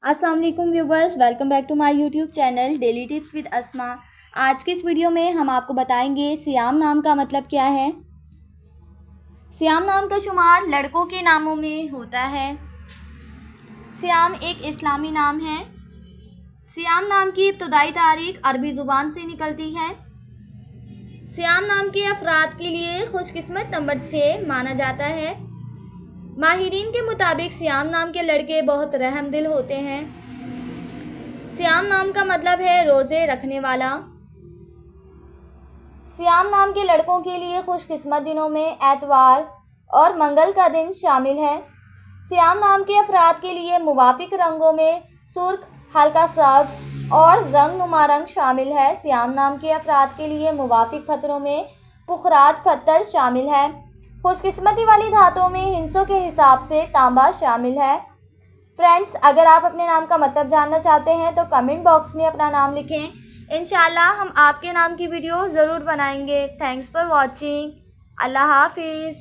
अस्सलाम वालेकुम viewers, welcome back to my YouTube channel daily tips with Asma. आज के इस वीडियो में हम आपको बताएंगे सियाम नाम का मतलब क्या है। सियाम नाम का शुमार लड़कों के नामों में होता है। सियाम एक इस्लामी नाम है। सियाम नाम की इब्तदाई तारीख अरबी ज़ुबान से निकलती है। सियाम नाम के अफराद के लिए खुशकिस्मत नंबर 6 माना जाता है। माहिरीन के मुताबिक सियाम नाम के लड़के बहुत रहमदिल होते हैं। सियाम नाम का मतलब है रोज़े रखने वाला। सियाम नाम के लड़कों के लिए खुशकिस्मत दिनों में एतवार और मंगल का दिन शामिल है। सियाम नाम के अफराद के लिए मुवाफिक रंगों में सुर्ख, हल्का सब्ज और रंगनुमा रंग शामिल है। सियाम नाम के अफराद के लिए मुवाफिक पत्थरों में पुखराज पत्थर शामिल है। खुशकिस्मती वाली धातुओं में हिंसों के हिसाब से तांबा शामिल है। फ्रेंड्स, अगर आप अपने नाम का मतलब जानना चाहते हैं तो कमेंट बॉक्स में अपना नाम लिखें। इंशाल्लाह हम आपके नाम की वीडियो ज़रूर बनाएंगे। Thanks for watching. अल्लाह हाफिज़।